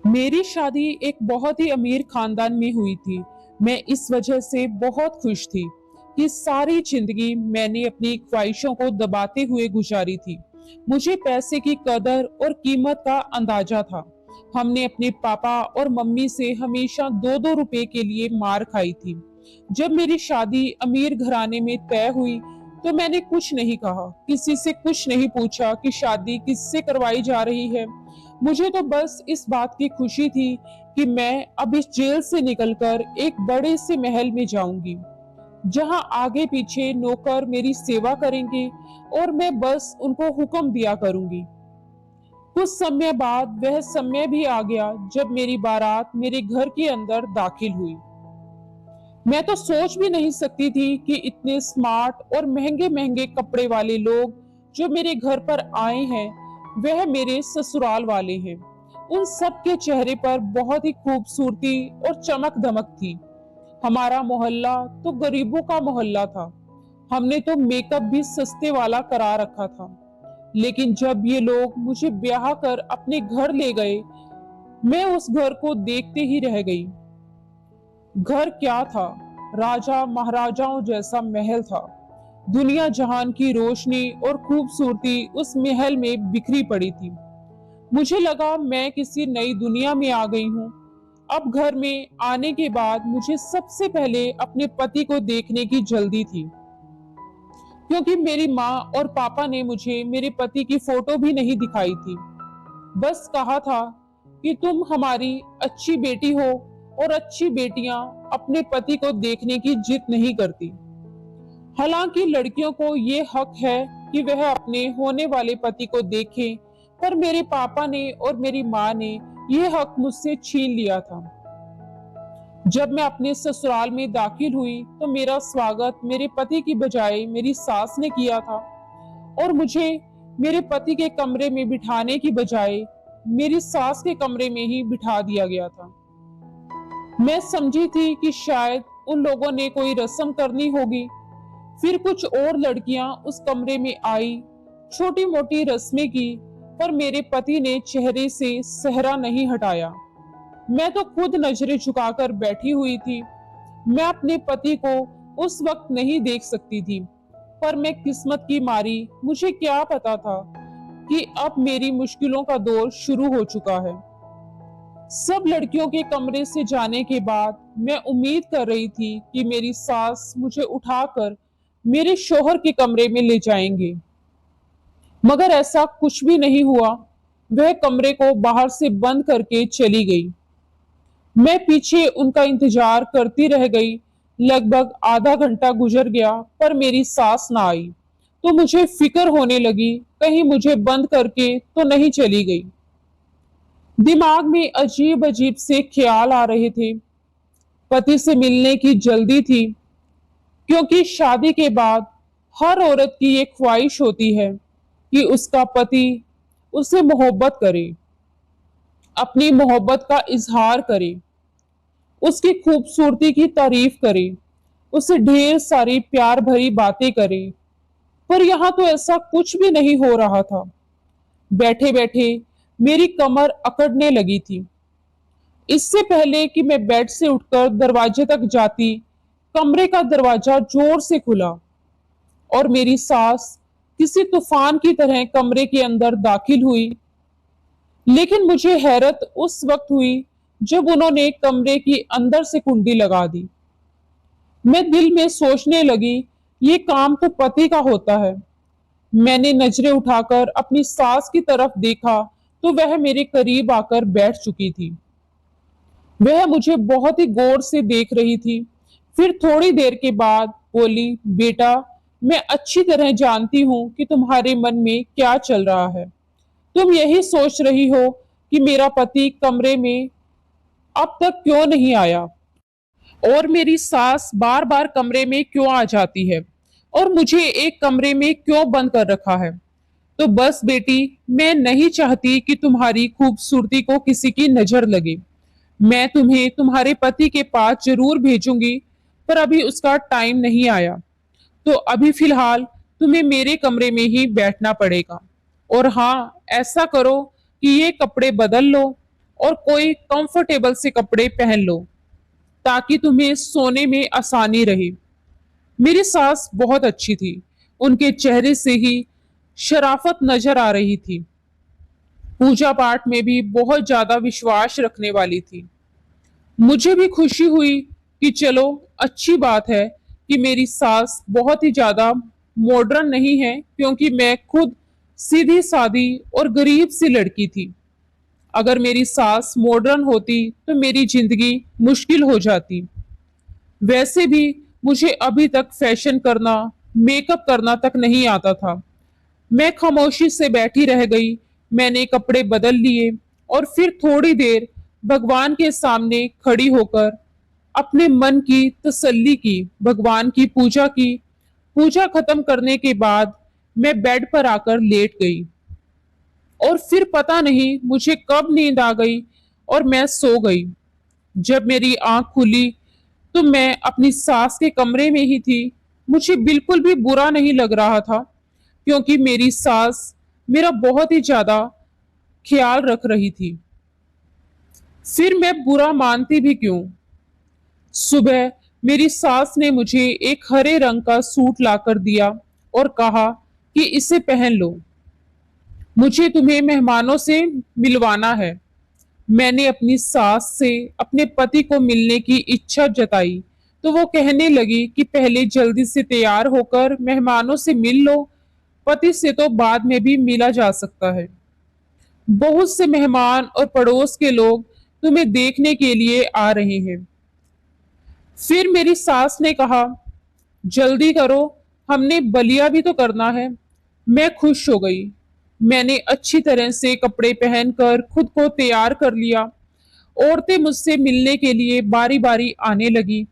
मेरी शादी एक बहुत ही अमीर खानदान में हुई थी। मैं इस वजह से बहुत खुश थी कि सारी जिंदगी मैंने अपनी ख्वाहिशों को दबाते हुए गुजारी थी। मुझे पैसे की कदर और कीमत का अंदाजा था। हमने अपने पापा और मम्मी से हमेशा दो दो रुपए के लिए मार खाई थी। जब मेरी शादी अमीर घराने में तय हुई तो मैंने कुछ नहीं कहा, किसी से कुछ नहीं पूछा कि शादी किससे करवाई जा रही है। मुझे तो बस इस बात की खुशी थी कि मैं अब इस जेल से निकलकर एक बड़े से महल में जाऊंगी, जहां आगे पीछे नौकर मेरी सेवा करेंगे और मैं बस उनको हुक्म दिया करूंगी। कुछ समय बाद वह समय भी आ गया जब मेरी बारात मेरे घर के अंदर दाखिल हुई। मैं तो सोच भी नहीं सकती थी कि इतने स्मार्ट और महंगे महंगे कपड़े वाले लोग जो मेरे घर पर आए हैं वह मेरे ससुराल वाले हैं। उन सब के चेहरे पर बहुत ही खूबसूरती और चमक दमक थी। हमारा मोहल्ला तो गरीबों का मोहल्ला था। हमने तो मेकअप भी सस्ते वाला करा रखा था। लेकिन जब ये लोग मुझे ब्याह कर अपने घर ले गए, मैं उस घर को देखते ही रह गई। घर क्या था, राजा महाराजाओं जैसा महल था। दुनिया जहान की रोशनी और खूबसूरती उस महल में बिखरी पड़ी थी। मुझे लगा मैं किसी नई दुनिया में आ गई हूँ। अब घर में आने के बाद मुझे सबसे पहले अपने पति को देखने की जल्दी थी, क्योंकि मेरी माँ और पापा ने मुझे मेरे पति की फोटो भी नहीं दिखाई थी। बस कहा था कि तुम हमारी अच्छी बेटी हो और अच्छी बेटियां अपने पति को देखने की जिद नहीं करती। हालांकि लड़कियों को ये हक है कि वह अपने होने वाले पति को देखें, पर मेरे पापा ने और मेरी माँ ने यह हक मुझसे छीन लिया था। जब मैं अपने ससुराल में दाखिल हुई तो मेरा स्वागत मेरे पति की बजाय मेरी सास ने किया था, और मुझे मेरे पति के कमरे में बिठाने की बजाय मेरी सास के कमरे में ही बिठा दिया गया था। मैं समझी थी कि शायद उन लोगों ने कोई रस्म करनी होगी। फिर कुछ और लड़कियां उस कमरे में आई, छोटी मोटी रस्में की, पर मेरे पति ने चेहरे से सेहरा नहीं हटाया। मैं तो खुद नजरें झुकाकर बैठी हुई थी। मैं अपने पति को उस वक्त नहीं देख सकती थी, पर मैं किस्मत की मारी, मुझे क्या पता था कि अब मेरी मुश्किलों का दौर शुरू हो चुका है। सब लड़कियों के कमरे से जाने के बाद मैं उम्मीद कर रही थी कि मेरी सास मुझे उठाकर मेरे शोहर के कमरे में ले जाएंगे, मगर ऐसा कुछ भी नहीं हुआ। वह कमरे को बाहर से बंद करके चली गई। मैं पीछे उनका इंतजार करती रह गई। लगभग आधा घंटा गुजर गया, पर मेरी सास ना आई। तो मुझे फिक्र होने लगी, कहीं मुझे बंद करके तो नहीं चली गई। दिमाग में अजीब अजीब से ख्याल आ रहे थे। पति से मिलने की जल्दी थी, क्योंकि शादी के बाद हर औरत की एक ख्वाहिश होती है कि उसका पति उसे मोहब्बत करे, अपनी मोहब्बत का इजहार करे, उसकी खूबसूरती की तारीफ करे, उसे ढेर सारी प्यार भरी बातें करे। पर यहाँ तो ऐसा कुछ भी नहीं हो रहा था। बैठे बैठे मेरी कमर अकड़ने लगी थी। इससे पहले कि मैं बेड से उठकर दरवाजे तक जाती, कमरे का दरवाजा जोर से खुला और मेरी सास किसी तूफान की तरह कमरे के अंदर दाखिल हुई। लेकिन मुझे हैरत उस वक्त हुई जब उन्होंने कमरे की अंदर से कुंडी लगा दी। मैं दिल में सोचने लगी, ये काम तो पति का होता है। मैंने नजरें उठाकर अपनी सास की तरफ देखा तो वह मेरे करीब आकर बैठ चुकी थी। वह मुझे बहुत ही गौर से देख रही थी। फिर थोड़ी देर के बाद बोली, बेटा, मैं अच्छी तरह जानती हूँ कि तुम्हारे मन में क्या चल रहा है। तुम यही सोच रही हो कि मेरा पति कमरे में अब तक क्यों नहीं आया, और मेरी सास बार बार कमरे में क्यों आ जाती है, और मुझे एक कमरे में क्यों बंद कर रखा है। तो बस बेटी, मैं नहीं चाहती कि तुम्हारी खूबसूरती को किसी की नजर लगे। मैं तुम्हें तुम्हारे पति के पास जरूर भेजूंगी, पर अभी उसका टाइम नहीं आया। तो अभी फिलहाल तुम्हें मेरे कमरे में ही बैठना पड़ेगा। और हाँ, ऐसा करो कि ये कपड़े बदल लो और कोई कंफर्टेबल से कपड़े पहन लो ताकि तुम्हें सोने में आसानी रहे। मेरी सास बहुत अच्छी थी, उनके चेहरे से ही शराफत नजर आ रही थी। पूजा पाठ में भी बहुत ज्यादा विश्वास रखने वाली थी। मुझे भी खुशी हुई कि चलो अच्छी बात है कि मेरी सास बहुत ही ज्यादा मॉडर्न नहीं है, क्योंकि मैं खुद सीधी सादी और गरीब सी लड़की थी। अगर मेरी सास मॉडर्न होती तो मेरी जिंदगी मुश्किल हो जाती। वैसे भी मुझे अभी तक फैशन करना, मेकअप करना तक नहीं आता था। मैं खामोशी से बैठी रह गई। मैंने कपड़े बदल लिए और फिर थोड़ी देर भगवान के सामने खड़ी होकर अपने मन की तसल्ली की, भगवान की पूजा की। पूजा खत्म करने के बाद मैं बेड पर आकर लेट गई और फिर पता नहीं मुझे कब नींद आ गई और मैं सो गई। जब मेरी आंख खुली तो मैं अपनी सास के कमरे में ही थी। मुझे बिल्कुल भी बुरा नहीं लग रहा था, क्योंकि मेरी सास मेरा बहुत ही ज्यादा ख्याल रख रही थी। फिर मैं बुरा मानती भी क्यों। सुबह मेरी सास ने मुझे एक हरे रंग का सूट लाकर दिया और कहा कि इसे पहन लो, मुझे तुम्हें मेहमानों से मिलवाना है। मैंने अपनी सास से अपने पति को मिलने की इच्छा जताई तो वो कहने लगी कि पहले जल्दी से तैयार होकर मेहमानों से मिल लो, पति से तो बाद में भी मिला जा सकता है। बहुत से मेहमान और पड़ोस के लोग तुम्हें देखने के लिए आ रहे हैं। फिर मेरी सास ने कहा, जल्दी करो, हमने बलिया भी तो करना है। मैं खुश हो गई। मैंने अच्छी तरह से कपड़े पहनकर खुद को तैयार कर लिया। औरतें मुझसे मिलने के लिए बारी बारी आने लगी।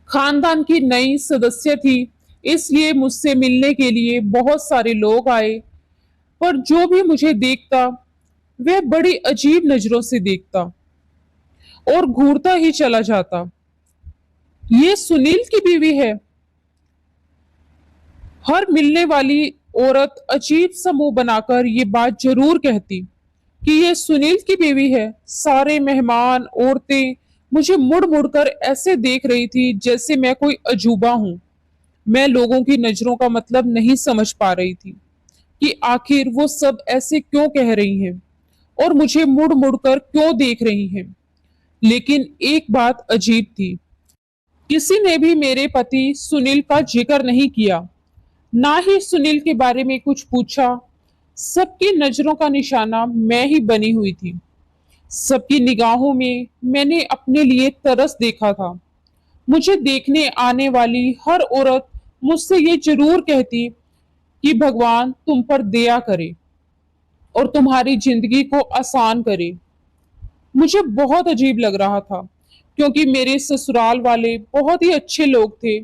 खानदान की नई सदस्य थी, इसलिए मुझसे मिलने के लिए बहुत सारे लोग आए। पर जो भी मुझे देखता वह बड़ी अजीब नजरों से देखता और घूरता ही चला जाता। ये सुनील की बीवी है। हर मिलने वाली औरत अजीब सा मुंह बनाकर ये बात जरूर कहती कि ये सुनील की बीवी है। सारे मेहमान, औरतें मुझे मुड़ मुड़ कर ऐसे देख रही थी जैसे मैं कोई अजूबा हूं। मैं लोगों की नजरों का मतलब नहीं समझ पा रही थी कि आखिर वो सब ऐसे क्यों कह रही हैं और मुझे मुड़ मुड़ कर क्यों देख रही हैं। लेकिन एक बात अजीब थी, किसी ने भी मेरे पति सुनील का जिक्र नहीं किया, ना ही सुनील के बारे में कुछ पूछा। सबकी नजरों का निशाना मैं ही बनी हुई थी। सबकी निगाहों में मैंने अपने लिए तरस देखा था। मुझे देखने आने वाली हर औरत मुझसे ये जरूर कहती कि भगवान तुम पर दया करे और तुम्हारी जिंदगी को आसान करे। मुझे बहुत अजीब लग रहा था, क्योंकि मेरे ससुराल वाले बहुत ही अच्छे लोग थे।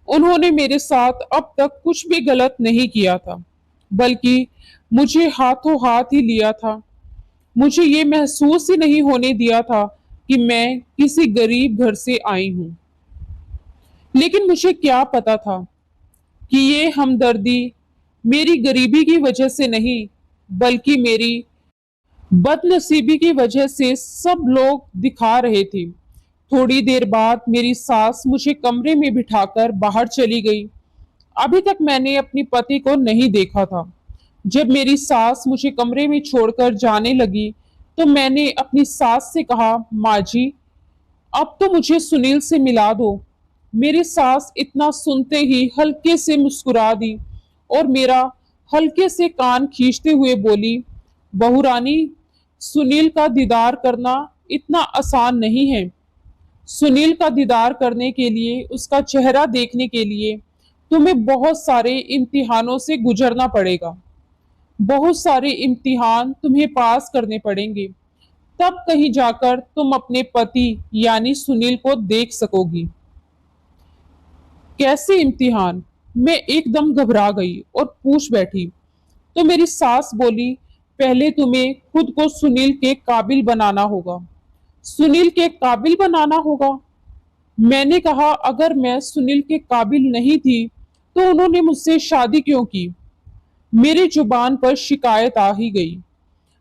उन्होंने मेरे साथ अब तक कुछ भी गलत नहीं किया था, बल्कि मुझे हाथों हाथ ही लिया था। मुझे ये महसूस ही नहीं होने दिया था कि मैं किसी गरीब घर से आई हूं। लेकिन मुझे क्या पता था कि ये हमदर्दी मेरी गरीबी की वजह से नहीं, बल्कि मेरी बदनसीबी की वजह से सब लोग दिखा रहे थे। थोड़ी देर बाद मेरी सास मुझे कमरे में बिठाकर बाहर चली गई। अभी तक मैंने अपनी पति को नहीं देखा था। जब मेरी सास मुझे कमरे में छोड़कर जाने लगी तो मैंने अपनी सास से कहा, माँ जी, अब तो मुझे सुनील से मिला दो। मेरी सास इतना सुनते ही हल्के से मुस्कुरा दी और मेरा हल्के से कान खींचते हुए बोली, बहू रानी, सुनील का दीदार करना इतना आसान नहीं है। सुनील का दीदार करने के लिए, उसका चेहरा देखने के लिए तुम्हें बहुत सारे इम्तिहानों से गुजरना पड़ेगा। बहुत सारे इम्तिहान तुम्हें पास करने पड़ेंगे, तब कहीं जाकर तुम अपने पति यानी सुनील को देख सकोगी। कैसे इम्तिहान? मैं एकदम घबरा गई और पूछ बैठी। तो मेरी सास बोली, पहले तुम्हें खुद को सुनील के काबिल बनाना होगा। सुनील के काबिल बनाना होगा? मैंने कहा, अगर मैं सुनील के काबिल नहीं थी तो उन्होंने मुझसे शादी क्यों की? मेरी जुबान पर शिकायत आ ही गई।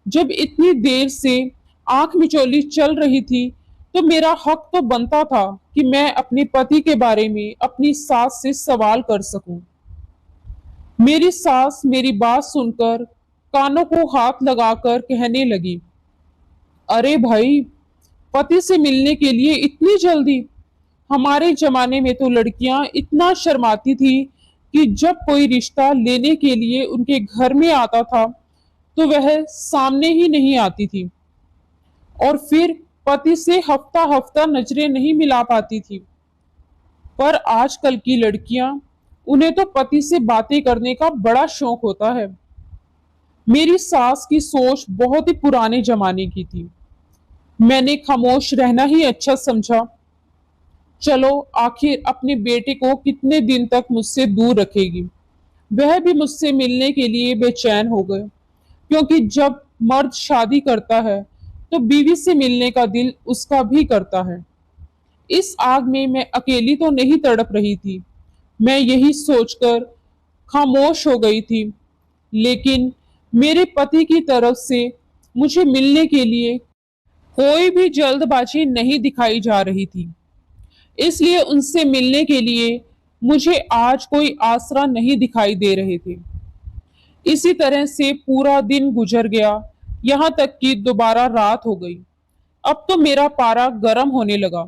जब इतनी देर से आंख मिचौली चल रही थी, तो मेरा हक तो बनता था कि मैं अपने पति के बारे में अपनी सास से सवाल कर सकूं। मेरी सास मेरी बात सुनकर कानों को हाथ लगाकर कहने लगी, अरे भाई, पति से मिलने के लिए इतनी जल्दी? हमारे जमाने में तो लड़कियां इतना शर्माती थी कि जब कोई रिश्ता लेने के लिए उनके घर में आता था तो वह सामने ही नहीं आती थी, और फिर पति से हफ्ता हफ्ता नजरें नहीं मिला पाती थी। पर आजकल की लड़कियां, उन्हें तो पति से बातें करने का बड़ा शौक होता है। मेरी सास की सोच बहुत ही पुराने जमाने की थी। मैंने खामोश रहना ही अच्छा समझा। चलो, आखिर अपने बेटे को कितने दिन तक मुझसे दूर रखेगी। वह भी मुझसे मिलने के लिए बेचैन हो गए, क्योंकि जब मर्द शादी करता है तो बीवी से मिलने का दिल उसका भी करता है। इस आग में मैं अकेली तो नहीं तड़प रही थी, मैं यही सोचकर खामोश हो गई थी। लेकिन मेरे पति की तरफ से मुझे मिलने के लिए कोई भी जल्दबाजी नहीं दिखाई जा रही थी, इसलिए उनसे मिलने के लिए मुझे आज कोई आसरा नहीं दिखाई दे रहे थे। इसी तरह से पूरा दिन गुजर गया, यहाँ तक कि दोबारा रात हो गई। अब तो मेरा पारा गर्म होने लगा।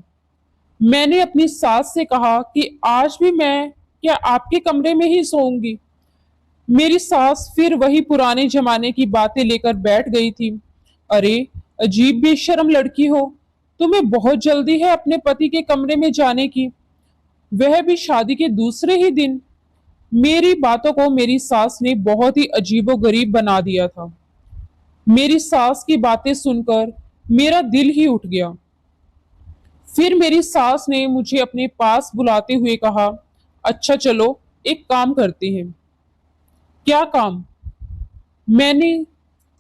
मैंने अपनी सास से कहा कि आज भी मैं क्या आपके कमरे में ही सोऊंगी। मेरी सास फिर वही पुराने जमाने की बातें लेकर बैठ गई थी। अरे, अजीब बेशर्म लड़की हो, तुम्हें बहुत जल्दी है अपने पति के कमरे में जाने की, वह भी शादी के दूसरे ही दिन। मेरी बातों को मेरी सास ने बहुत ही अजीबोगरीब बना दिया था। मेरी सास की बातें सुनकर मेरा दिल ही उठ गया। फिर मेरी सास ने मुझे अपने पास बुलाते हुए कहा, अच्छा चलो, एक काम करते हैं। क्या काम? मैंने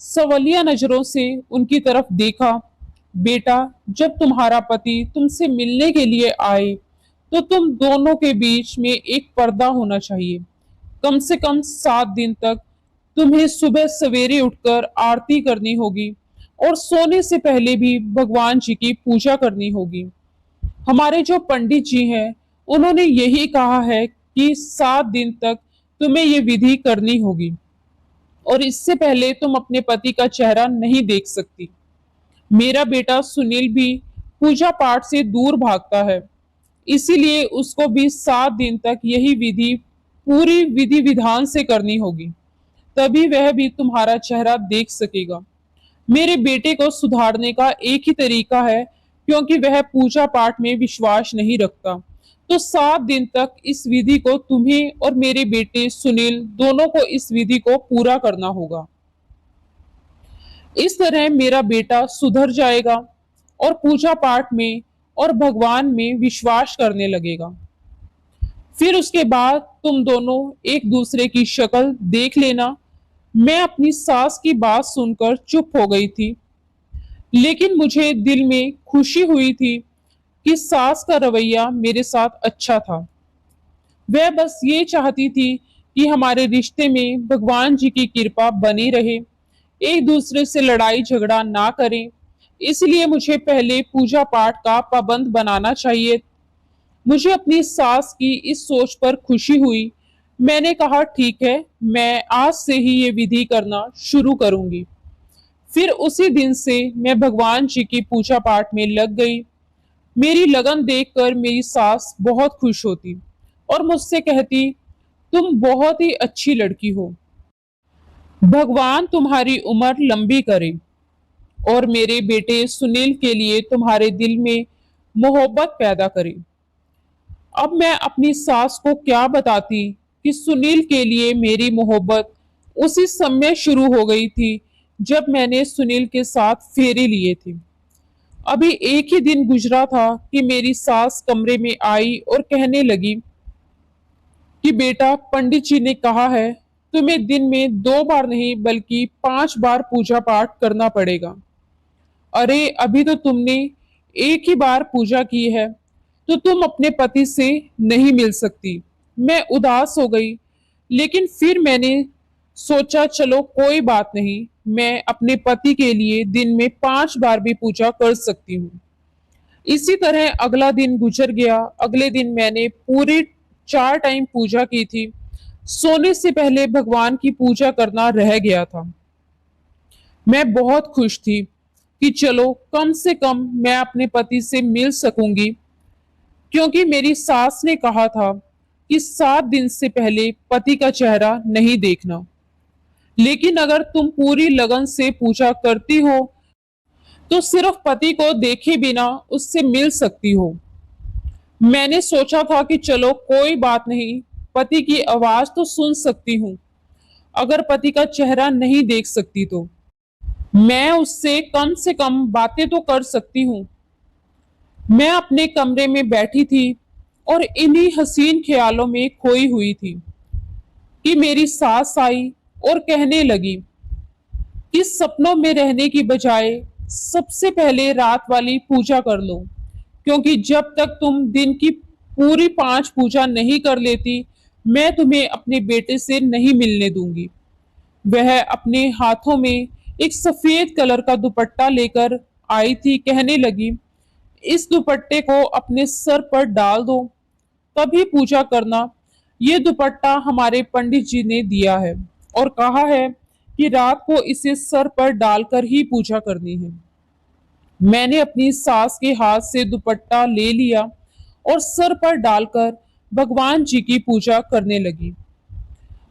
सवालिया नजरों से उनकी तरफ देखा। बेटा, जब तुम्हारा पति तुमसे मिलने के लिए आए तो तुम दोनों के बीच में एक पर्दा होना चाहिए। कम से कम 7 दिन तक तुम्हें सुबह सवेरे उठकर आरती करनी होगी और सोने से पहले भी भगवान जी की पूजा करनी होगी। हमारे जो पंडित जी हैं, उन्होंने यही कहा है कि 7 दिन तक तुम्हें ये विधि करनी होगी, और इससे पहले तुम अपने पति का चेहरा नहीं देख सकती। मेरा बेटा सुनील भी पूजा पाठ से दूर भागता है, इसीलिए उसको भी 7 दिन तक यही विधि पूरी विधि विधान से करनी होगी, तभी वह भी तुम्हारा चेहरा देख सकेगा। मेरे बेटे को सुधारने का एक ही तरीका है, क्योंकि वह पूजा पाठ में विश्वास नहीं रखता। तो 7 दिन तक इस विधि को तुम्हें और मेरे बेटे सुनील दोनों को इस विधि को पूरा करना होगा। इस तरह मेरा बेटा सुधर जाएगा और पूजा पाठ में और भगवान में विश्वास करने लगेगा। फिर उसके बाद तुम दोनों एक दूसरे की शक्ल देख लेना। मैं अपनी सास की बात सुनकर चुप हो गई थी, लेकिन मुझे दिल में खुशी हुई थी कि सास का रवैया मेरे साथ अच्छा था। वह बस ये चाहती थी कि हमारे रिश्ते में भगवान जी की कृपा बनी रहे, एक दूसरे से लड़ाई झगड़ा ना करें। इसलिए मुझे पहले पूजा पाठ का पाबंद बनाना चाहिए। मुझे अपनी सास की इस सोच पर खुशी हुई। मैंने कहा, ठीक है, मैं आज से ही ये विधि करना शुरू करूंगी। फिर उसी दिन से मैं भगवान जी की पूजा पाठ में लग गई। मेरी लगन देखकर मेरी सास बहुत खुश होती और मुझसे कहती, तुम बहुत ही अच्छी लड़की हो, भगवान तुम्हारी उम्र लंबी करे और मेरे बेटे सुनील के लिए तुम्हारे दिल में मोहब्बत पैदा करे। अब मैं अपनी सास को क्या बताती कि सुनील के लिए मेरी मोहब्बत उसी समय शुरू हो गई थी जब मैंने सुनील के साथ फेरे लिए थे। अभी एक ही दिन गुजरा था कि मेरी सास कमरे में आई और कहने लगी कि बेटा, पंडित जी ने कहा है तुम्हें दिन में 2 बार नहीं बल्कि 5 बार पूजा पाठ करना पड़ेगा। अरे, अभी तो तुमने एक ही बार पूजा की है, तो तुम अपने पति से नहीं मिल सकती। मैं उदास हो गई, लेकिन फिर मैंने सोचा चलो कोई बात नहीं, मैं अपने पति के लिए दिन में 5 बार भी पूजा कर सकती हूँ। इसी तरह अगला दिन गुजर गया। अगले दिन मैंने पूरे 4 टाइम पूजा की थी। सोने से पहले भगवान की पूजा करना रह गया था। मैं बहुत खुश थी कि चलो कम से कम मैं अपने पति से मिल सकूंगी, क्योंकि मेरी सास ने कहा था कि 7 दिन से पहले पति का चेहरा नहीं देखना। लेकिन अगर तुम पूरी लगन से पूजा करती हो तो सिर्फ पति को देखे बिना उससे मिल सकती हो। मैंने सोचा था कि चलो कोई बात नहीं, पति की आवाज तो सुन सकती हूँ। अगर पति का चेहरा नहीं देख सकती तो मैं उससे कम से कम बातें तो कर सकती हूँ। मैं अपने कमरे में बैठी थी और इन्हीं हसीन ख्यालों में खोई हुई थी कि मेरी सास आई और कहने लगी कि सपनों में रहने की बजाय सबसे पहले रात वाली पूजा कर लो, क्योंकि जब तक तुम दिन की पूरी 5 पूजा नहीं कर लेती, मैं तुम्हें अपने बेटे से नहीं मिलने दूंगी। वह अपने हाथों में एक सफेद कलर का दुपट्टा लेकर आई थी। कहने लगी, इस दुपट्टे को अपने सर पर डाल दो, तभी पूजा करना। ये दुपट्टा हमारे पंडित जी ने दिया है और कहा है कि रात को इसे सर पर डालकर ही पूजा करनी है। मैंने अपनी सास के हाथ से दुपट्टा ले लिया और सर पर डालकर भगवान जी की पूजा करने लगी।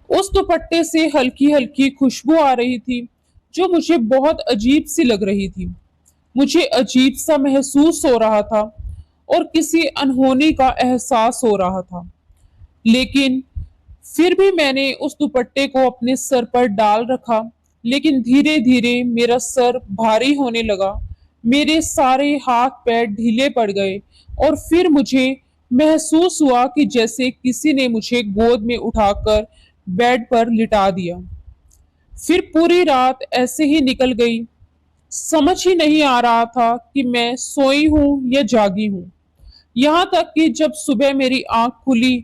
उस दुपट्टे से हल्की हल्की खुशबू आ रही थी, जो मुझे बहुत अजीब सी लग रही थी। मुझे अजीब सा महसूस हो रहा था और किसी अनहोनी का एहसास हो रहा था। लेकिन फिर भी मैंने उस दुपट्टे को अपने सर पर डाल रखा। लेकिन धीरे धीरे मेरा सर भारी होने लगा, मेरे सारे हाथ पैर ढीले पड़ गए और फिर मुझे महसूस हुआ कि जैसे किसी ने मुझे गोद में उठाकर बेड पर लिटा दिया। फिर पूरी रात ऐसे ही निकल गई। समझ ही नहीं आ रहा था कि मैं सोई हूं या जागी हूं। यहाँ तक कि जब सुबह मेरी आंख खुली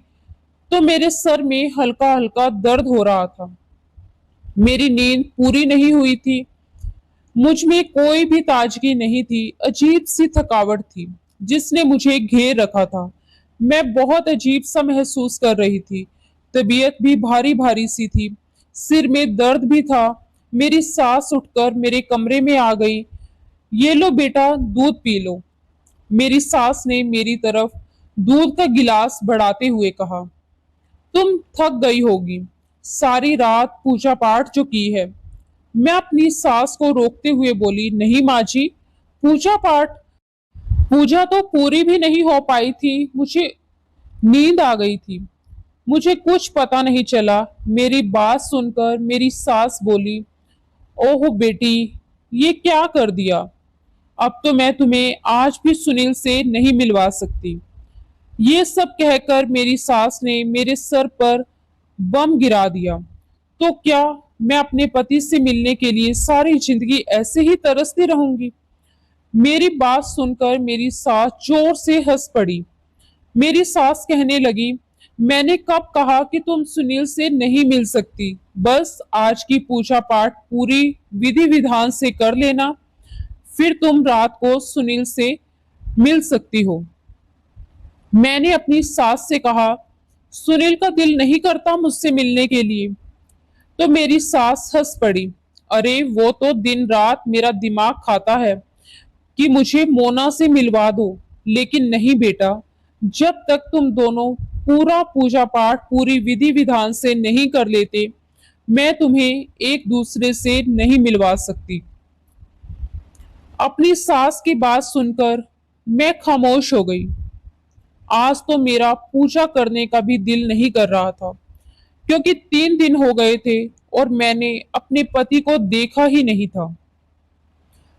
तो मेरे सर में हल्का हल्का दर्द हो रहा था। मेरी नींद पूरी नहीं हुई थी। मुझ में कोई भी ताजगी नहीं थी। अजीब सी थकावट थी जिसने मुझे घेर रखा था। मैं बहुत अजीब सा महसूस कर रही थी। तबीयत भी भारी भारी सी थी। सिर में दर्द भी था। मेरी सास उठकर मेरे कमरे में आ गई। ये लो बेटा, दूध पी लो। मेरी सास ने मेरी तरफ दूध का गिलास बढ़ाते हुए कहा, तुम थक गई होगी, सारी रात पूजा पाठ जो की है। मैं अपनी सास को रोकते हुए बोली, नहीं माँ जी, पूजा पाठ, पूजा तो पूरी भी नहीं हो पाई थी, मुझे नींद आ गई थी, मुझे कुछ पता नहीं चला। मेरी बात सुनकर मेरी सास बोली, ओह बेटी, ये क्या कर दिया। अब तो मैं तुम्हें आज भी सुनील से नहीं मिलवा सकती। ये सब कहकर मेरी सास ने मेरे सर पर बम गिरा दिया। तो क्या मैं अपने पति से मिलने के लिए सारी जिंदगी ऐसे ही तरसती रहूंगी। मेरी बात सुनकर मेरी सास जोर से हंस पड़ी। मेरी सास कहने लगी, मैंने कब कहा कि तुम सुनील से नहीं मिल सकती। बस आज की पूजा पाठ पूरी विधि विधान से कर लेना, फिर तुम रात को सुनील से मिल सकती हो। मैंने अपनी सास से कहा, सुनील का दिल नहीं करता मुझसे मिलने के लिए। तो मेरी सास हंस पड़ी, अरे वो तो दिन रात मेरा दिमाग खाता है कि मुझे मोना से मिलवा दो। लेकिन नहीं बेटा, जब तक तुम दोनों पूरा पूजा पाठ पूरी विधि विधान से नहीं कर लेते, मैं तुम्हें एक दूसरे से नहीं मिलवा सकती। अपनी सास की बात सुनकर मैं खामोश हो गई। आज तो मेरा पूजा करने का भी दिल नहीं कर रहा था, क्योंकि 3 दिन हो गए थे और मैंने अपने पति को देखा ही नहीं था।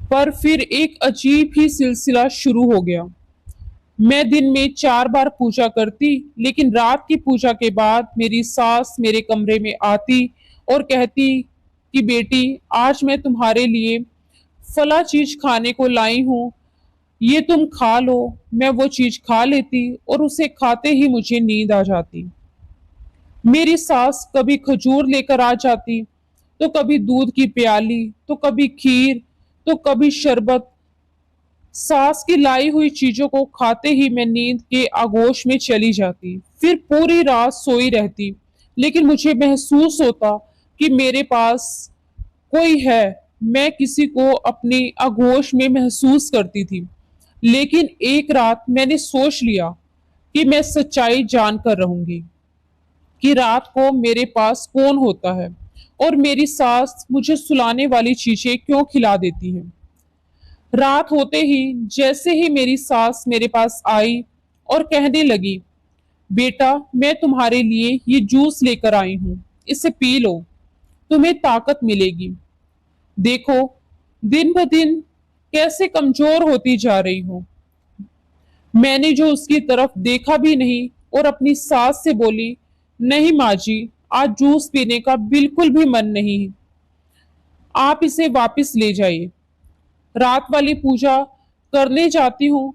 पर फिर एक अजीब ही सिलसिला शुरू हो गया। मैं दिन में 4 बार पूजा करती, लेकिन रात की पूजा के बाद मेरी सास मेरे कमरे में आती और कहती कि बेटी, आज मैं तुम्हारे लिए फला चीज खाने को लाई हूँ, ये तुम खा लो। मैं वो चीज खा लेती और उसे खाते ही मुझे नींद आ जाती। मेरी सास कभी खजूर लेकर आ जाती, तो कभी दूध की प्याली, तो कभी खीर, तो कभी शरबत। सास की लाई हुई चीजों को खाते ही मैं नींद के आगोश में चली जाती, फिर पूरी रात सोई रहती। लेकिन मुझे महसूस होता कि मेरे पास कोई है। मैं किसी को अपनी आगोश में महसूस करती थी। लेकिन एक रात मैंने सोच लिया कि मैं सच्चाई जानकर रहूंगी कि रात को मेरे पास कौन होता है और मेरी सास मुझे सुलाने वाली चीजें क्यों खिला देती है। रात होते ही जैसे ही मेरी सास मेरे पास आई और कहने लगी, बेटा मैं तुम्हारे लिए ये जूस लेकर आई हूं, इसे पी लो, तुम्हें ताकत मिलेगी। देखो दिन ब दिन कैसे कमजोर होती जा रही हो। मैंने जो उसकी तरफ देखा भी नहीं और अपनी सास से बोली, नहीं माँ जी, आज जूस पीने का बिल्कुल भी मन नहीं है, आप इसे वापस ले जाइए। रात वाली पूजा करने जाती हूँ।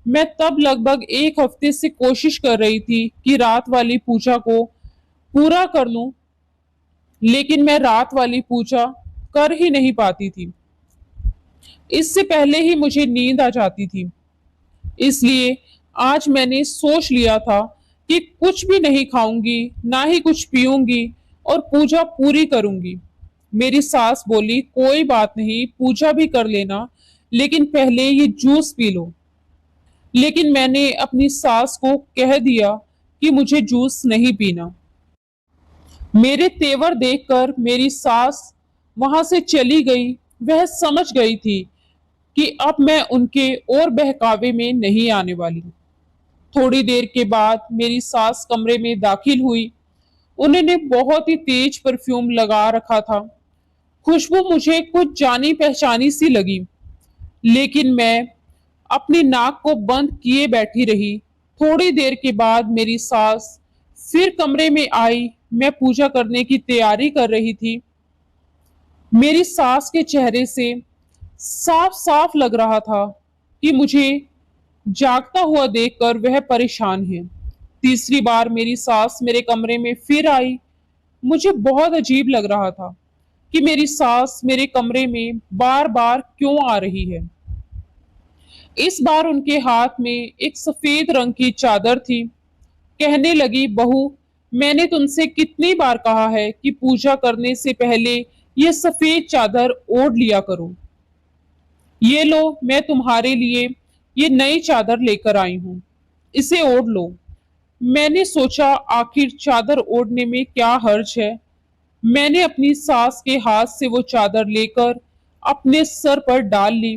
मैं तब लगभग एक हफ्ते से कोशिश कर रही थी कि रात वाली पूजा को पूरा कर लूं, लेकिन मैं रात वाली पूजा कर ही नहीं पाती थी। इससे पहले ही मुझे नींद आ जाती थी। इसलिए आज मैंने सोच लिया था कि कुछ भी नहीं खाऊंगी, ना ही कुछ पीऊंगी और पूजा पूरी करूंगी। मेरी सास बोली, कोई बात नहीं, पूजा भी कर लेना, लेकिन पहले ये जूस पी लो। लेकिन मैंने अपनी सास को कह दिया कि मुझे जूस नहीं पीना। मेरे तेवर देखकर मेरी सास वहां से चली गई। वह समझ गई थी कि अब मैं उनके और बहकावे में नहीं आने वाली। थोड़ी देर के बाद मेरी सास कमरे में दाखिल हुई। उन्होंने बहुत ही तेज परफ्यूम लगा रखा था। खुशबू मुझे कुछ जानी पहचानी सी लगी, लेकिन मैं अपनी नाक को बंद किए बैठी रही। थोड़ी देर के बाद मेरी सास फिर कमरे में आई। मैं पूजा करने की तैयारी कर रही थी। मेरी सास के चेहरे से साफ साफ लग रहा था कि मुझे जागता हुआ देखकर वह परेशान है। तीसरी बार मेरी सास मेरे कमरे में फिर आई। मुझे बहुत अजीब लग रहा था कि मेरी सास मेरे कमरे में बार बार क्यों आ रही है। इस बार उनके हाथ में एक सफेद रंग की चादर थी। कहने लगी, बहू मैंने तुमसे कितनी बार कहा है कि पूजा करने से पहले ये सफेद चादर ओढ़ लिया करो। ये लो, मैं तुम्हारे लिए ये नई चादर लेकर आई हूं, इसे ओढ़ लो। मैंने सोचा आखिर चादर ओढ़ने में क्या हर्ज है। मैंने अपनी सास के हाथ से वो चादर लेकर अपने सर पर डाल ली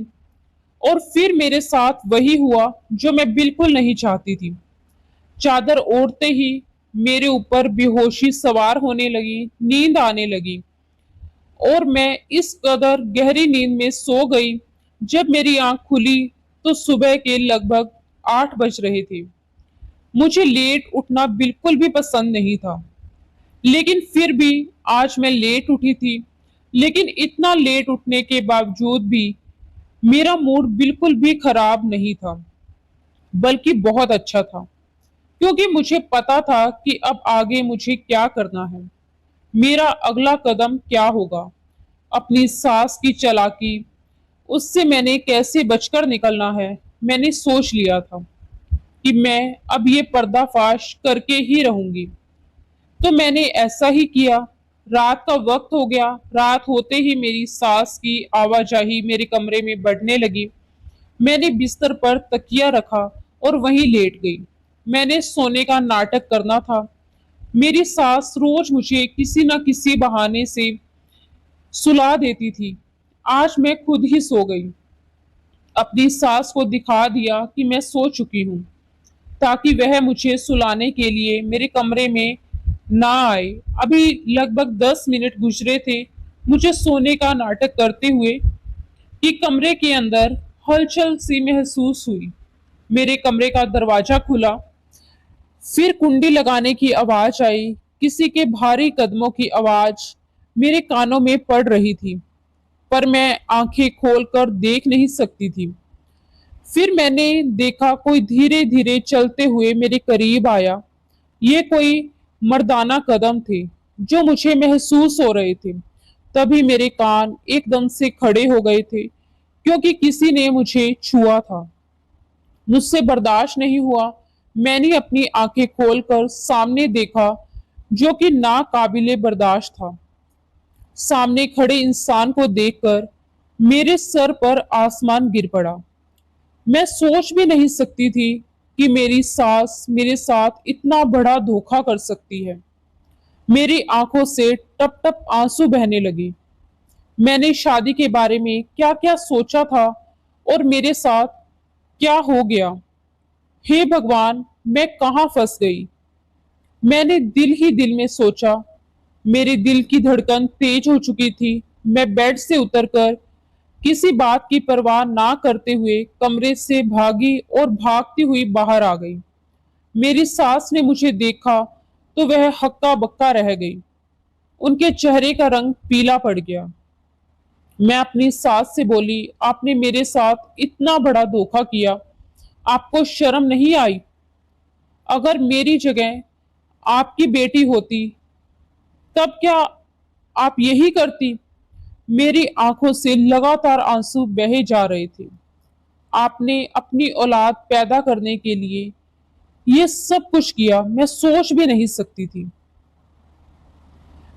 और फिर मेरे साथ वही हुआ जो मैं बिल्कुल नहीं चाहती थी। चादर ओढ़ते ही मेरे ऊपर बेहोशी सवार होने लगी, नींद आने लगी और मैं इस कदर गहरी नींद में सो गई। जब मेरी आंख खुली तो सुबह के लगभग 8 बज रहे थे। मुझे लेट उठना बिल्कुल भी पसंद नहीं था, लेकिन फिर भी आज मैं लेट उठी थी। लेकिन इतना लेट उठने के बावजूद भी मेरा मूड बिल्कुल भी खराब नहीं था, बल्कि बहुत अच्छा था, क्योंकि मुझे पता था कि अब आगे मुझे क्या करना है, मेरा अगला कदम क्या होगा। अपनी सास की चालाकी, उससे मैंने कैसे बचकर निकलना है, मैंने सोच लिया था कि मैं अब ये पर्दाफाश करके ही रहूंगी। तो मैंने ऐसा ही किया। रात का वक्त हो गया। रात होते ही मेरी सास की आवाजाही मेरे कमरे में बढ़ने लगी। मैंने बिस्तर पर तकिया रखा और वहीं लेट गई। मैंने सोने का नाटक करना था। मेरी सास रोज मुझे किसी न किसी बहाने से सुला देती थी। आज मैं खुद ही सो गई। अपनी सास को दिखा दिया कि मैं सो चुकी हूँ, ताकि वह मुझे सुलाने के लिए मेरे कमरे में ना आए। अभी लगभग 10 मिनट गुजरे थे मुझे सोने का नाटक करते हुए कि कमरे के अंदर हलचल सी महसूस हुई। मेरे कमरे का दरवाजा खुला, फिर कुंडी लगाने की आवाज आई। किसी के भारी कदमों की आवाज मेरे कानों में पड़ रही थी, पर मैं आंखें खोलकर देख नहीं सकती थी। फिर मैंने देखा कोई धीरे धीरे चलते हुए मेरे करीब आया। ये कोई मर्दाना कदम थे जो मुझे महसूस हो रहे थे। तभी मेरे कान एकदम से खड़े हो गए थे क्योंकि किसी ने मुझे छुआ था। मुझसे बर्दाश्त नहीं हुआ। मैंने अपनी आंखें खोलकर सामने देखा जो कि नाकाबिले बर्दाश्त था। सामने खड़े इंसान को देखकर मेरे सर पर आसमान गिर पड़ा। मैं सोच भी नहीं सकती थी कि मेरी सास मेरे साथ इतना बड़ा धोखा कर सकती है। मेरी आंखों से टप टप आंसू बहने लगे। मैंने शादी के बारे में क्या क्या सोचा था और मेरे साथ क्या हो गया। हे भगवान, मैं कहाँ फंस गई। मैंने दिल ही दिल में सोचा। मेरे दिल की धड़कन तेज हो चुकी थी। मैं बेड से उतरकर किसी बात की परवाह ना करते हुए कमरे से भागी और भागती हुई बाहर आ गई। मेरी सास ने मुझे देखा तो वह हक्का बक्का रह गई। उनके चेहरे का रंग पीला पड़ गया। मैं अपनी सास से बोली, आपने मेरे साथ इतना बड़ा धोखा किया, आपको शर्म नहीं आई? अगर मेरी जगह आपकी बेटी होती तब क्या आप यही करती? मेरी आंखों से लगातार आंसू बहे जा रहे थे। आपने अपनी औलाद पैदा करने के लिए ये सब कुछ किया, मैं सोच भी नहीं सकती थी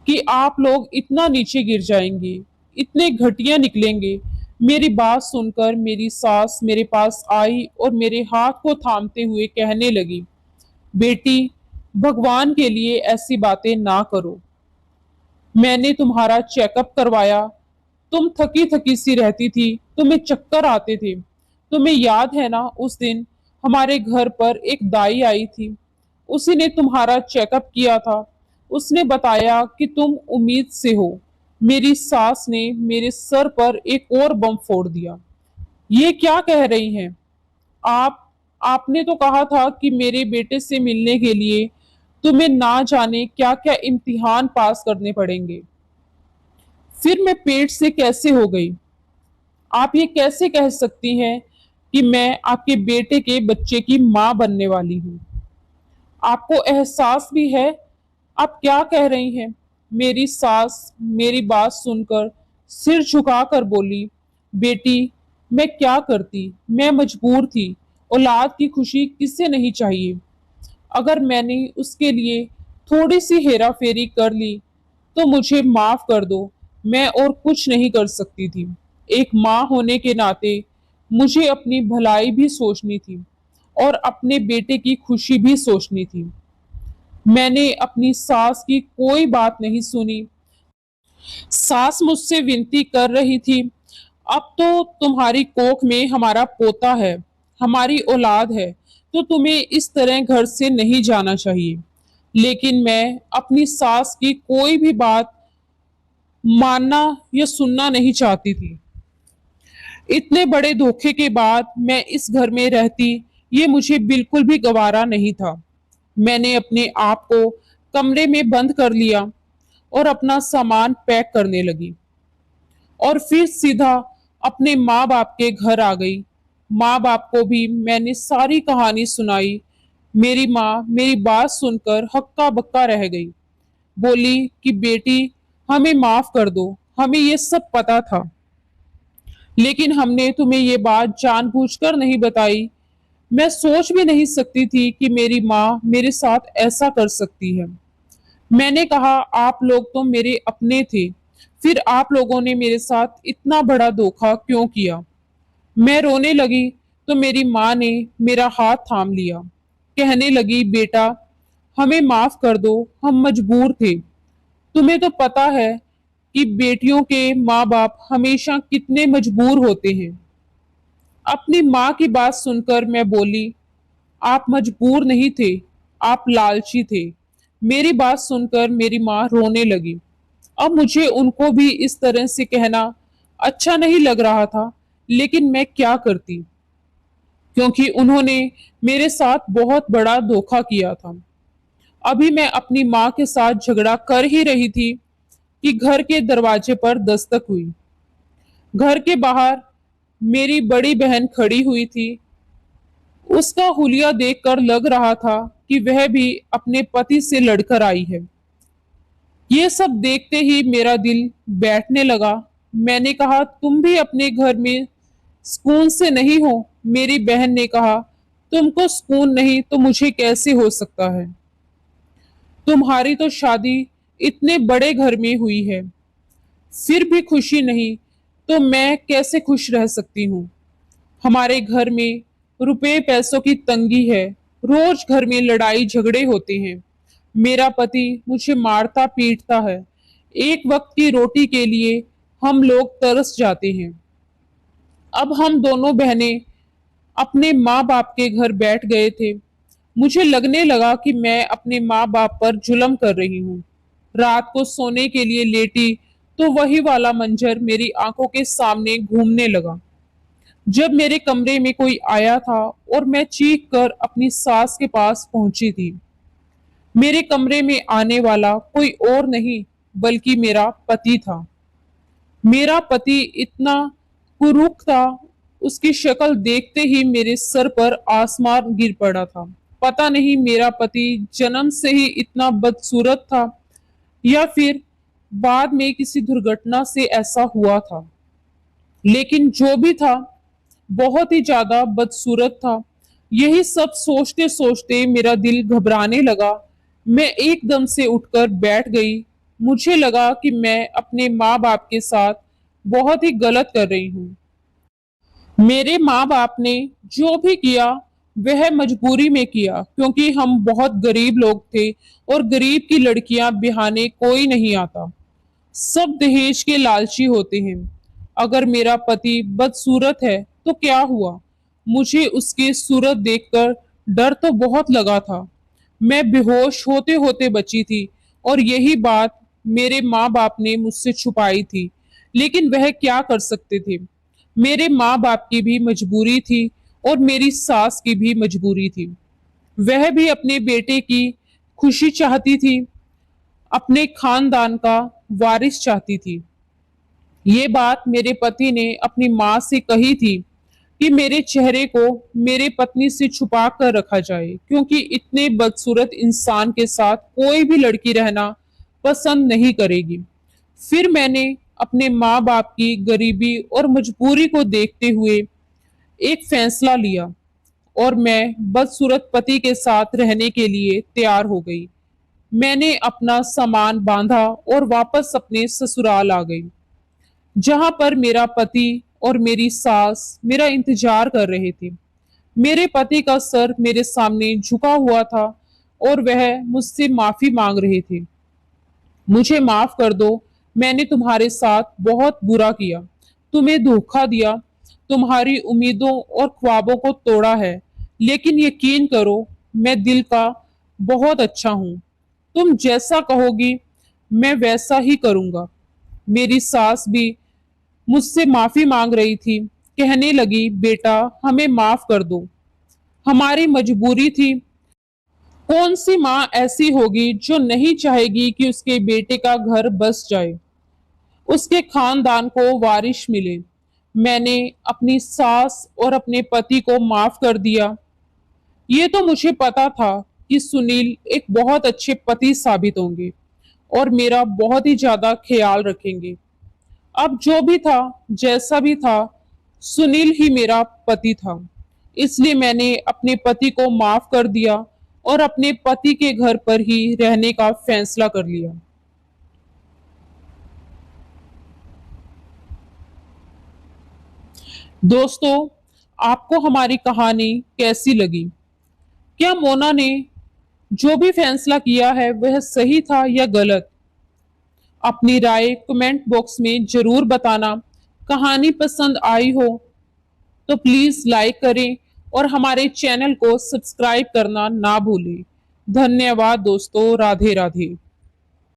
कि आप लोग इतना नीचे गिर जाएंगे, इतने घटिया निकलेंगे। मेरी बात सुनकर मेरी सास मेरे पास आई और मेरे हाथ को थामते हुए कहने लगी, बेटी, भगवान के लिए ऐसी बातें ना करो। मैंने तुम्हारा चेकअप करवाया, तुम थकी थकी सी रहती थी, तुम्हें चक्कर आते थे। तुम्हें याद है ना, उस दिन हमारे घर पर एक दाई आई थी, उसी ने तुम्हारा चेकअप किया था। उसने बताया कि तुम उम्मीद से हो। मेरी सास ने मेरे सर पर एक और बम फोड़ दिया। ये क्या कह रही हैं आप? आपने तो कहा था कि मेरे बेटे से मिलने के लिए तुम्हें ना जाने क्या क्या इम्तिहान पास करने पड़ेंगे। फिर मैं पेट से कैसे हो गई? आप ये कैसे कह सकती हैं कि मैं आपके बेटे के बच्चे की मां बनने वाली हूं? आपको एहसास भी है आप क्या कह रही हैं? मेरी सास मेरी बात सुनकर सिर झुकाकर बोली, बेटी, मैं क्या करती, मैं मजबूर थी। औलाद की खुशी किसे नहीं चाहिए। अगर मैंने उसके लिए थोड़ी सी हेरा फेरी कर ली तो मुझे माफ कर दो। मैं और कुछ नहीं कर सकती थी। एक माँ होने के नाते मुझे अपनी भलाई भी सोचनी थी और अपने बेटे की खुशी भी सोचनी थी। मैंने अपनी सास की कोई बात नहीं सुनी। सास मुझसे विनती कर रही थी, अब तो तुम्हारी कोख में हमारा पोता है, हमारी औलाद है, तो तुम्हें इस तरह घर से नहीं जाना चाहिए। लेकिन मैं अपनी सास की कोई भी बात मानना या सुनना नहीं चाहती थी। इतने बड़े धोखे के बाद मैं इस घर में रहती, ये मुझे बिल्कुल भी गवारा नहीं था। मैंने अपने आप को कमरे में बंद कर लिया और अपना सामान पैक करने लगी और फिर सीधा अपने माँ बाप के घर आ गई। माँ बाप को भी मैंने सारी कहानी सुनाई। मेरी माँ मेरी बात सुनकर हक्का बक्का रह गई। बोली कि बेटी, हमें माफ कर दो, हमें ये सब पता था, लेकिन हमने तुम्हें ये बात जानबूझकर नहीं बताई। मैं सोच भी नहीं सकती थी कि मेरी माँ मेरे साथ ऐसा कर सकती है। मैंने कहा, आप लोग तो मेरे अपने थे, फिर आप लोगों ने मेरे साथ इतना बड़ा धोखा क्यों किया? मैं रोने लगी तो मेरी माँ ने मेरा हाथ थाम लिया। कहने लगी, बेटा, हमें माफ कर दो, हम मजबूर थे। तुम्हें तो पता है कि बेटियों के माँ बाप हमेशा कितने मजबूर होते हैं। अपनी माँ की बात सुनकर मैं बोली, आप मजबूर नहीं थे, आप लालची थे। मेरी बात सुनकर मेरी माँ रोने लगी। अब मुझे उनको भी इस तरह से कहना अच्छा नहीं लग रहा था, लेकिन मैं क्या करती, क्योंकि उन्होंने मेरे साथ बहुत बड़ा धोखा किया था। अभी मैं अपनी माँ के साथ झगड़ा कर ही रही थी कि घर के दरवाजे पर दस्तक हुई। घर के बाहर मेरी बड़ी बहन खड़ी हुई थी। उसका हुलिया देखकर लग रहा था कि वह भी अपने पति से लड़कर आई है। ये सब देखते ही मेरा दिल बैठने लगा। मैंने कहा, तुम भी अपने घर में सुकून से नहीं हो? मेरी बहन ने कहा, तुमको सुकून नहीं तो मुझे कैसे हो सकता है? तुम्हारी तो शादी इतने बड़े घर में हुई है, फिर भी खुशी नहीं तो मैं कैसे खुश रह सकती हूँ? हमारे घर में रुपए पैसों की तंगी है, रोज घर में लड़ाई झगड़े होते हैं। मेरा पति मुझे मारता पीटता है, एक वक्त की रोटी के लिए हम लोग तरस जाते हैं। अब हम दोनों बहनें अपने माँ बाप के घर बैठ गए थे। मुझे लगने लगा कि मैं अपने माँ बाप पर जुल्म कर रही हूँ। रात को सोने के लिए लेटी तो वही वाला मंजर मेरी आंखों के सामने घूमने लगा। जब मेरे कमरे में कोई आया था और मैं चीख कर अपनी सास के पास पहुंची थी। मेरे कमरे में आने वाला कोई और नहीं बल्कि मेरा पति था। मेरा पति इतना कुरूप था, उसकी शक्ल देखते ही मेरे सर पर आसमान गिर पड़ा था। पता नहीं मेरा पति जन्म से ही इतना बदसूरत था या फिर बाद में किसी दुर्घटना से ऐसा हुआ था, लेकिन जो भी था बहुत ही ज्यादा बदसूरत था। यही सब सोचते सोचते मेरा दिल घबराने लगा। मैं एकदम से उठकर बैठ गई। मुझे लगा कि मैं अपने माँ बाप के साथ बहुत ही गलत कर रही हूँ। मेरे माँ बाप ने जो भी किया वह मजबूरी में किया, क्योंकि हम बहुत गरीब लोग थे और गरीब की लड़कियां बिहाने कोई नहीं आता। सब दहेज के लालची होते हैं। अगर मेरा पति बदसूरत है तो क्या हुआ? मुझे उसकी सूरत देखकर डर तो बहुत लगा था। मैं बेहोश होते होते बची थी और यही बात मेरे माँ बाप ने मुझसे छुपाई थी, लेकिन वह क्या कर सकते थे? मेरे माँ बाप की भी मजबूरी थी और मेरी सास की भी मजबूरी थी। वह भी अपने बेटे की खुशी चाहती थी, अपने खानदान का वारिस चाहती थी। ये बात मेरे पति ने अपनी माँ से कही थी कि मेरे चेहरे को मेरे पत्नी से छुपा कर रखा जाए, क्योंकि इतने बदसूरत इंसान के साथ कोई भी लड़की रहना पसंद नहीं करेगी। फिर मैंने अपने माँ बाप की गरीबी और मजबूरी को देखते हुए एक फैसला लिया और मैं बदसूरत पति के साथ रहने के लिए तैयार हो गई। मैंने अपना सामान बांधा और वापस अपने ससुराल आ गई, जहां पर मेरा पति और मेरी सास मेरा इंतजार कर रहे थे। मेरे पति का सर मेरे सामने झुका हुआ था और वह मुझसे माफी मांग रहे थे। मुझे माफ कर दो, मैंने तुम्हारे साथ बहुत बुरा किया, तुम्हें धोखा दिया, तुम्हारी उम्मीदों और ख्वाबों को तोड़ा है, लेकिन यकीन करो मैं दिल का बहुत अच्छा हूं। तुम जैसा कहोगी मैं वैसा ही करूंगा। मेरी सास भी मुझसे माफी मांग रही थी, कहने लगी, बेटा हमें माफ कर दो, हमारी मजबूरी थी। कौन सी माँ ऐसी होगी जो नहीं चाहेगी कि उसके बेटे का घर बस जाए, उसके खानदान को वारिश मिले। मैंने अपनी सास और अपने पति को माफ कर दिया। ये तो मुझे पता था कि सुनील एक बहुत अच्छे पति साबित होंगे और मेरा बहुत ही ज्यादा ख्याल रखेंगे। अब जो भी था, जैसा भी था, सुनील ही मेरा पति था। इसलिए मैंने अपने पति को माफ कर दिया और अपने पति के घर पर ही रहने का फैसला कर लिया। दोस्तों, आपको हमारी कहानी कैसी लगी? क्या मोना ने जो भी फैसला किया है वह सही था या गलत? अपनी राय कमेंट बॉक्स में जरूर बताना। कहानी पसंद आई हो तो प्लीज लाइक करें और हमारे चैनल को सब्सक्राइब करना ना भूलें। धन्यवाद दोस्तों। राधे राधे।